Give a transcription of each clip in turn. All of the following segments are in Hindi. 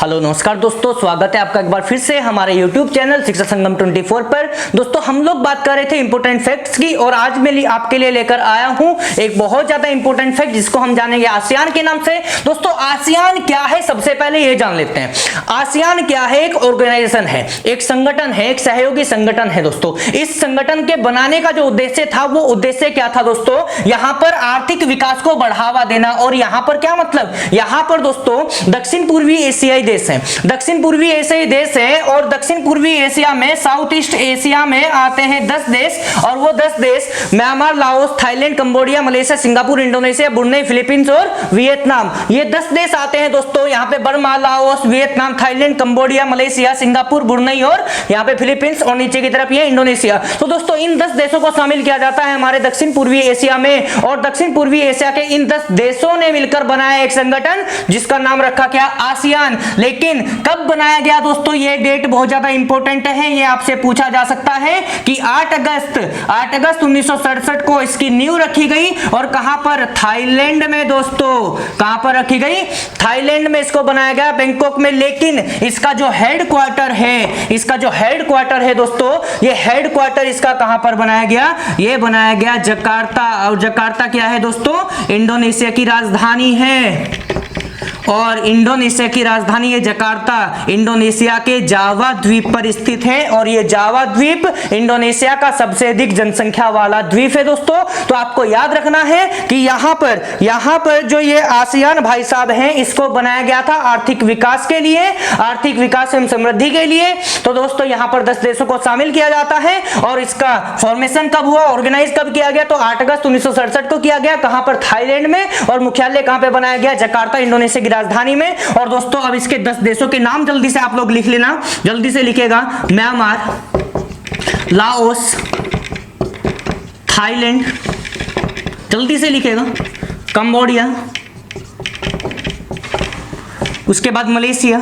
हेलो नमस्कार दोस्तों, स्वागत है आपका एक बार फिर से हमारे YouTube चैनल शिक्षा संगम 24 पर। दोस्तों हम लोग बात कर रहे थे इंपोर्टेंट फैक्ट्स की और आज मैं आपके लिए लेकर आया हूं एक बहुत ज्यादा इंपोर्टेंट फैक्ट जिसको हम जानेंगे आसियान के नाम से। दोस्तों आसियान क्या है, सबसे पहले ये जान लेते हैं। आसियान क्या है? एक ऑर्गेनाइजेशन है, एक संगठन है, एक सहयोगी संगठन है। दोस्तों इस संगठन के बनाने का जो उद्देश्य था वो उद्देश्य क्या था दोस्तों? यहां पर आर्थिक विकास को बढ़ावा देना। और यहां पर क्या मतलब, यहां पर दोस्तों दक्षिण पूर्वी एशियाई देश है, दक्षिण पूर्वी एशियाई देश है और दक्षिण पूर्वी एशिया में साउथ ईस्ट एशिया में आते हैं 10 देश। और वो 10 देश Myanmar, Laos, Thailand, Cambodia, Malaysia, Singapore, Indonesia, Brunei, Philippines और वियतनाम। ये 10 देश आते हैं दोस्तों। यहाँ पे Burma, Laos, Vietnam, Thailand, Cambodia, Malaysia, Singapore, Brunei और यहाँ पे फिलीपींस और नीचे की तरफ ये इंडोनेशिया। तो दोस्तों इन 10 देशों को शामिल किया जाता है हमारे दक्षिण पूर्वी एशिया में। और दक्षिण पूर्वी एशिया के इन 10 देशों ने मिलकर बनाया एक संगठन जिसका नाम रखा क्या? आसियान। लेकिन कब बनाया गया दोस्तों? ये डेट बहुत ज्यादा इंपॉर्टेंट है, ये आपसे पूछा जा सकता है कि 8 अगस्त 1967 को इसकी नींव रखी गई। और कहां पर? थाईलैंड में दोस्तों। कहां पर रखी गई? थाईलैंड में इसको बनाया गया, बैंकॉक में। लेकिन इसका जो हेडक्वार्टर है, इसका जो हेडक्वार्टर है दोस्तों, ये हेडक्वार्टर इसका कहां पर बनाया गया? ये बनाया गया जकार्ता। और जकार्ता क्या है दोस्तों? इंडोनेशिया की राजधानी है। और इंडोनेशिया की राजधानी है जकार्ता, इंडोनेशिया के जावा द्वीप पर स्थित है। और ये जावा द्वीप इंडोनेशिया का सबसे अधिक जनसंख्या वाला द्वीप है दोस्तों। तो आपको याद रखना है कि यहां पर जो ये आसियान भाई साहब हैं, इसको बनाया गया था आर्थिक विकास के लिए, आर्थिक विकास एवं समृद्धि के लिए। तो दोस्तों यहां पर 10 देशों को शामिल किया जाता है। और इसका फॉर्मेशन कब हुआ, ऑर्गेनाइज कब किया गया? तो 8 अगस्त 1967 को किया गया। कहां पर? थाईलैंड में। और मुख्यालय कहां पे बनाया गया? जकार्ता, इंडोनेशिया की राजधानी में। और दोस्तों अब इसके 10 देशों के नाम जल्दी से आप लोग लिख लेना, जल्दी से लिखेगा। म्यांमार, लाओस, थाईलैंड, जल्दी से लिखेगा, कंबोडिया, उसके बाद मलेशिया,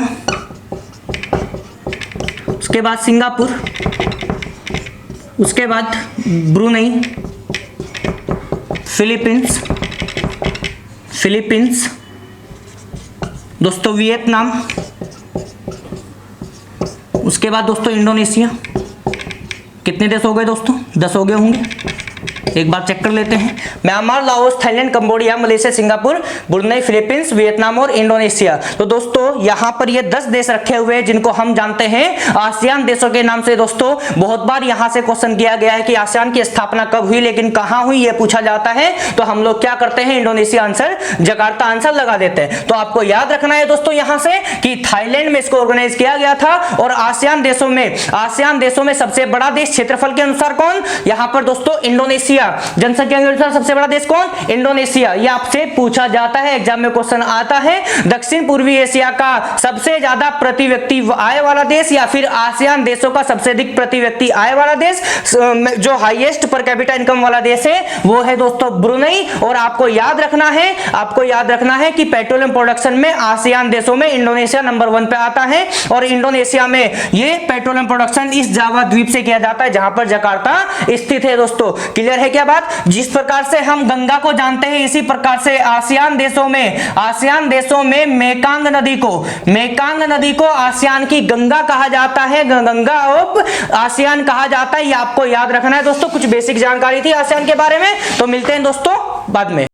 उसके बाद सिंगापुर, उसके बाद ब्रुनेई, फिलीपींस, दोस्तों वियतनाम, उसके बाद दोस्तों इंडोनेशिया। कितने देश हो गए दोस्तों? 10 हो गए होंगे। एक बार चेक कर लेते हैं। Myanmar, Laos, Thailand, Cambodia, Malaysia, Singapore, Brunei, Philippines, Vietnam और इंडोनेशिया। तो दोस्तों यहां पर ये 10 देश रखे हुए हैं जिनको हम जानते हैं आसियान देशों के नाम से। दोस्तों बहुत बार यहां से क्वेश्चन किया गया है कि आसियान की स्थापना कब हुई, लेकिन कहां हुई ये पूछा जाता है। तो हम लोग क्या करते हैं? इंडोनेशिया आंसर, जकार्ता आंसर लगा देते हैं। तो आपको याद रखना है दोस्तों यहां से कि थाईलैंड में इसको ऑर्गेनाइज किया गया था। और आसियान देशों में सबसे बड़ा देश क्षेत्रफल के अनुसार कौन? यहां पर दोस्तों इंडोनेशिया। जनसंख्या के अनुसार सबसे बड़ा देश कौन? इंडोनेशिया। ये आपसे पूछा जाता है, एग्जाम में क्वेश्चन आता है। दक्षिण पूर्वी एशिया का सबसे ज्यादा प्रति व्यक्ति आय वाला देश या फिर आसियान देशों का सबसे अधिक प्रति व्यक्ति आय वाला देश, जो हाईएस्ट पर कैपिटा इनकम वाला देश है वो है दोस्तों ब्रुनेई। और आपको याद रखना है कि पेट्रोलियम प्रोडक्शन में आसियान देशों में इंडोनेशिया नंबर 1 पे आता है। और इंडोनेशिया में ये पेट्रोलियम प्रोडक्शन इस जावा द्वीप से किया जाता है जहां पर जकार्ता स्थित है। दोस्तों क्लियर है क्या बात? जिस प्रकार से हम गंगा को जानते हैं, इसी प्रकार से आसियान देशों में मेकांग नदी को आसियान की गंगा कहा जाता है, गंगा ऑफ आसियान कहा जाता है। ये आपको याद रखना है दोस्तों। कुछ बेसिक जानकारी थी आसियान के बारे में। तो मिलते हैं दोस्तों बाद में।